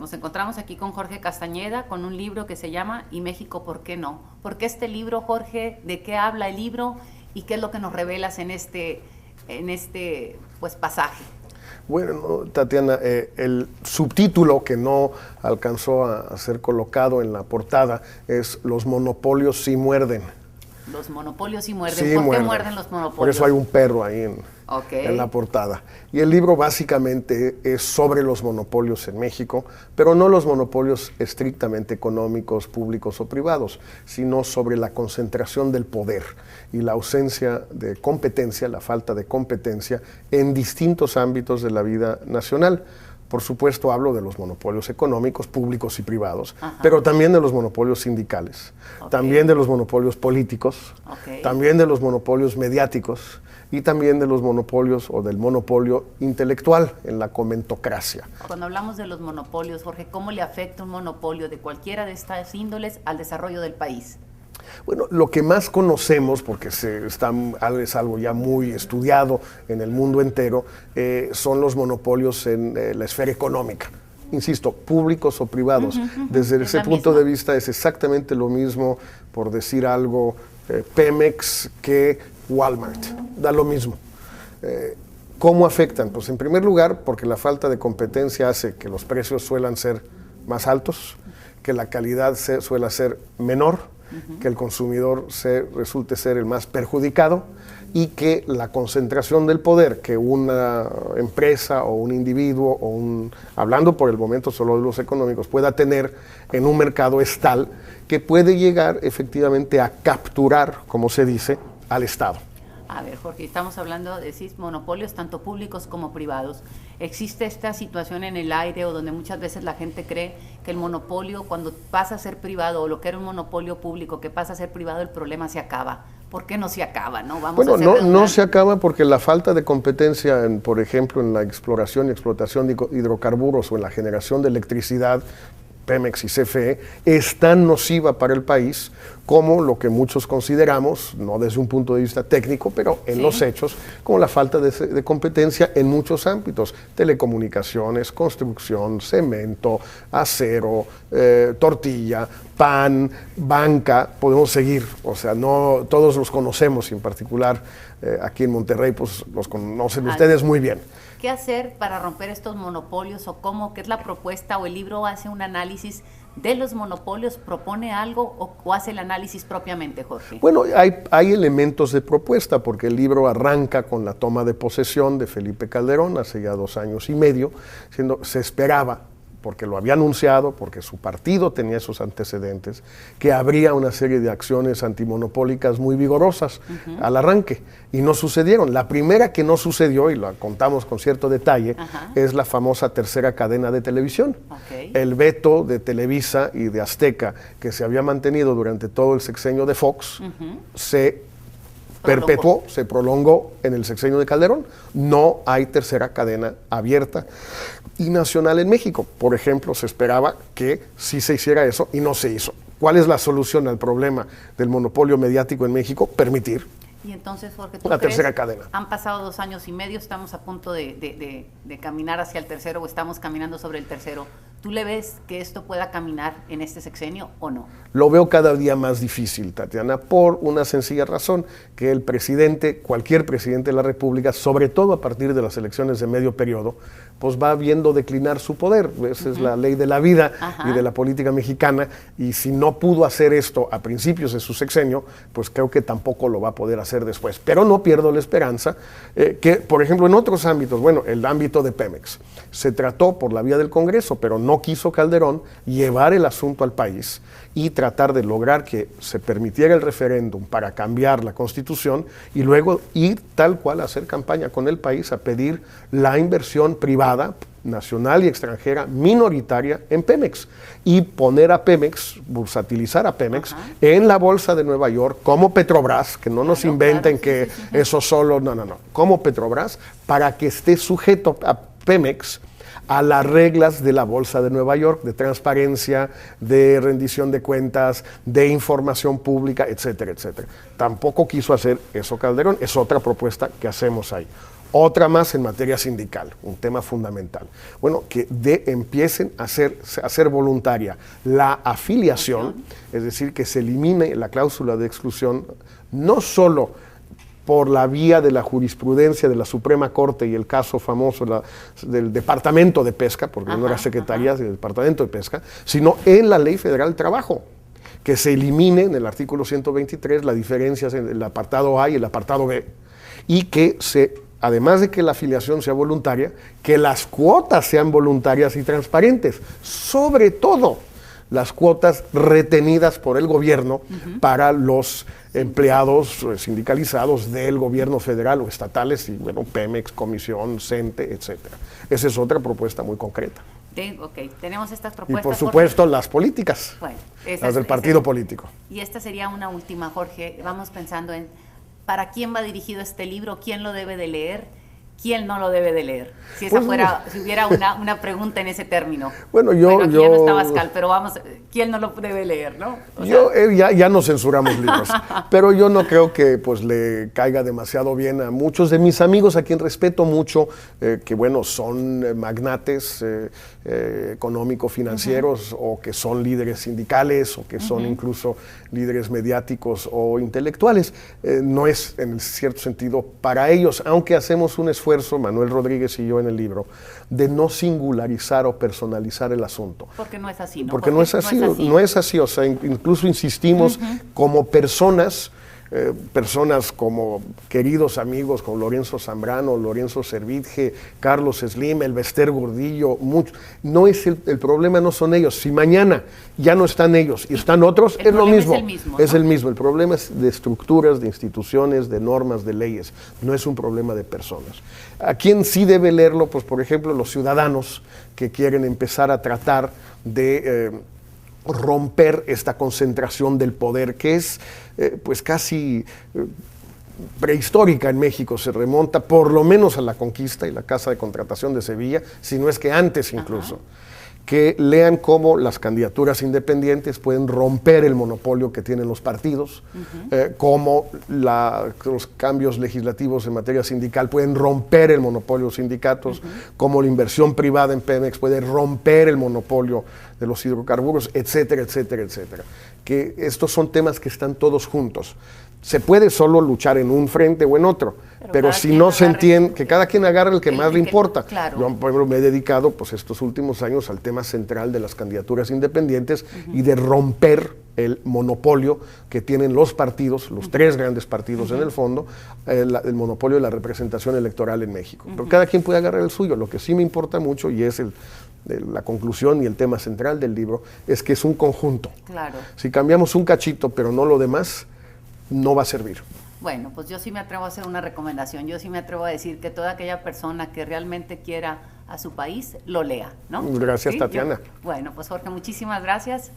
nos encontramos aquí con Jorge Castañeda con un libro que se llama ¿Y México por qué no? ¿Por qué este libro, Jorge? ¿De qué habla el libro? ¿Y qué es lo que nos revelas en este pues, pasaje? Bueno, Tatiana, el subtítulo que no alcanzó a ser colocado en la portada es Los monopolios sí muerden. Los monopolios sí muerden. Sí, ¿Por muerden. qué muerden los monopolios? Por eso hay un perro ahí en la portada. Y el libro básicamente es sobre los monopolios en México, pero no los monopolios estrictamente económicos, públicos o privados, sino sobre la concentración del poder y la ausencia de competencia, la falta de competencia en distintos ámbitos de la vida nacional. Por supuesto, hablo de los monopolios económicos, públicos y privados, pero también de los monopolios sindicales, también de los monopolios políticos, también de los monopolios mediáticos y también de los monopolios o del monopolio intelectual en la comentocracia. Cuando hablamos de los monopolios, Jorge, ¿cómo le afecta un monopolio de cualquiera de estas índoles al desarrollo del país? Bueno, lo que más conocemos, porque es algo ya muy estudiado en el mundo entero, son los monopolios en la esfera económica. Insisto, públicos o privados. Desde ese punto de vista es exactamente lo mismo, por decir algo, Pemex que Walmart. Da lo mismo. ¿Cómo afectan? Pues en primer lugar, porque la falta de competencia hace que los precios suelan ser más altos, que la calidad suela ser menor, que el consumidor resulte ser el más perjudicado y que la concentración del poder que una empresa o un individuo, hablando por el momento solo de los económicos, pueda tener en un mercado es tal que puede llegar efectivamente a capturar, como se dice, al Estado. A ver, Jorge, estamos hablando de monopolios tanto públicos como privados. ¿Existe esta situación en el aire o donde muchas veces la gente cree que el monopolio, cuando pasa a ser privado, o lo que era un monopolio público que pasa a ser privado, el problema se acaba? ¿Por qué no se acaba? No se acaba porque la falta de competencia, por ejemplo, en la exploración y explotación de hidrocarburos o en la generación de electricidad, Pemex y CFE, es tan nociva para el país como lo que muchos consideramos, no desde un punto de vista técnico, pero en los hechos, como la falta de competencia en muchos ámbitos: telecomunicaciones, construcción, cemento, acero, tortilla, pan, banca, podemos seguir. O sea, no todos los conocemos, y en particular aquí en Monterrey, pues los conocen ustedes muy bien. ¿Qué hacer para romper estos monopolios o qué es la propuesta? ¿O el libro hace un análisis de los monopolios, propone algo o hace el análisis propiamente, Jorge? Bueno, hay elementos de propuesta, porque el libro arranca con la toma de posesión de Felipe Calderón hace ya 2 años y medio, se esperaba, porque lo había anunciado, porque su partido tenía esos antecedentes, que habría una serie de acciones antimonopólicas muy vigorosas al arranque, y no sucedieron. La primera que no sucedió, y la contamos con cierto detalle, es la famosa tercera cadena de televisión. El veto de Televisa y de Azteca, que se había mantenido durante todo el sexenio de Fox, se perpetuó, se prolongó en el sexenio de Calderón. No hay tercera cadena abierta y nacional en México. Por ejemplo, se esperaba que sí se hiciera eso y no se hizo. ¿Cuál es la solución al problema del monopolio mediático en México? Permitir Y entonces, Jorge, ¿tú la crees? tercera cadena. Han pasado 2 años y medio, estamos a punto de caminar hacia el tercero, o estamos caminando sobre el tercero. ¿Tú le ves que esto pueda caminar en este sexenio o no? Lo veo cada día más difícil, Tatiana, por una sencilla razón, que el presidente, cualquier presidente de la República, sobre todo a partir de las elecciones de medio periodo, pues va viendo declinar su poder. Esa es la ley de la vida y de la política mexicana, y si no pudo hacer esto a principios de su sexenio, pues creo que tampoco lo va a poder hacer después. Pero no pierdo la esperanza que, por ejemplo, en otros ámbitos, bueno, el ámbito de Pemex, se trató por la vía del Congreso, pero no quiso Calderón llevar el asunto al país y tratar de lograr que se permitiera el referéndum para cambiar la Constitución y luego ir tal cual a hacer campaña con el país a pedir la inversión privada, nacional y extranjera, minoritaria en Pemex, y poner a Pemex, bursatilizar a Pemex en la bolsa de Nueva York como Petrobras, que no nos inventen que eso solo, no, como Petrobras, para que esté sujeto a Pemex a las reglas de la Bolsa de Nueva York, de transparencia, de rendición de cuentas, de información pública, etcétera, etcétera. Tampoco quiso hacer eso Calderón, es otra propuesta que hacemos ahí. Otra más en materia sindical, un tema fundamental. Bueno, que empiecen a hacer voluntaria la afiliación, es decir, que se elimine la cláusula de exclusión, no solo por la vía de la jurisprudencia de la Suprema Corte y el caso famoso del Departamento de Pesca, porque no era Secretaría del Departamento de Pesca, sino en la Ley Federal del Trabajo, que se elimine en el artículo 123 la diferencia en el apartado A y el apartado B, y que además de que la afiliación sea voluntaria, que las cuotas sean voluntarias y transparentes, sobre todo las cuotas retenidas por el gobierno para los empleados sindicalizados del gobierno federal o estatales, y bueno, Pemex, Comisión, CENTE, etcétera. Esa es otra propuesta muy concreta. Ok, tenemos estas propuestas. Y por supuesto las políticas, bueno, las del partido político. Y esta sería una última, Jorge. Vamos pensando en ¿para quién va dirigido este libro? ¿Quién lo debe de leer? ¿Quién no lo debe de leer? Si esa si hubiera una pregunta en ese término. Bueno, aquí ya no está Bascal, pero vamos, ¿quién no lo debe leer, no? Ya no censuramos libros, pero yo no creo que pues le caiga demasiado bien a muchos de mis amigos, a quien respeto mucho, que bueno, son magnates económico-financieros, o que son líderes sindicales, o que son incluso líderes mediáticos o intelectuales. No es en cierto sentido para ellos, aunque hacemos un esfuerzo, Manuel Rodríguez y yo en el libro, de no singularizar o personalizar el asunto. Porque no es así, ¿no? Porque no es así, o sea, incluso insistimos como personas como queridos amigos como Lorenzo Zambrano, Lorenzo Servitje, Carlos Slim, Elbester Gordillo, no es el problema, no son ellos. Si mañana ya no están ellos y están otros, es lo mismo. Es el mismo. El problema es de estructuras, de instituciones, de normas, de leyes. No es un problema de personas. ¿A quién sí debe leerlo? Pues, por ejemplo, los ciudadanos que quieren empezar a tratar de romper esta concentración del poder, que es pues casi prehistórica en México, se remonta por lo menos a la conquista y la Casa de Contratación de Sevilla, si no es que antes incluso. Que lean cómo las candidaturas independientes pueden romper el monopolio que tienen los partidos, cómo los cambios legislativos en materia sindical pueden romper el monopolio de los sindicatos, cómo la inversión privada en Pemex puede romper el monopolio de los hidrocarburos, etcétera, etcétera, etcétera. Que estos son temas que están todos juntos. Se puede solo luchar en un frente o en otro, pero si no se entiende, que cada quien agarre el que más le importa. Claro. Yo, por ejemplo, me he dedicado pues estos últimos años al tema central de las candidaturas independientes y de romper el monopolio que tienen los partidos, los tres grandes partidos en el fondo, el monopolio de la representación electoral en México. Pero cada quien puede agarrar el suyo. Lo que sí me importa mucho, y es la conclusión y el tema central del libro, es que es un conjunto. Claro. Si cambiamos un cachito, pero no lo demás, no va a servir. Bueno, pues yo sí me atrevo a hacer una recomendación. Yo sí me atrevo a decir que toda aquella persona que realmente quiera a su país, lo lea, ¿no? Gracias, ¿sí? Tatiana. Bueno, pues Jorge, muchísimas gracias.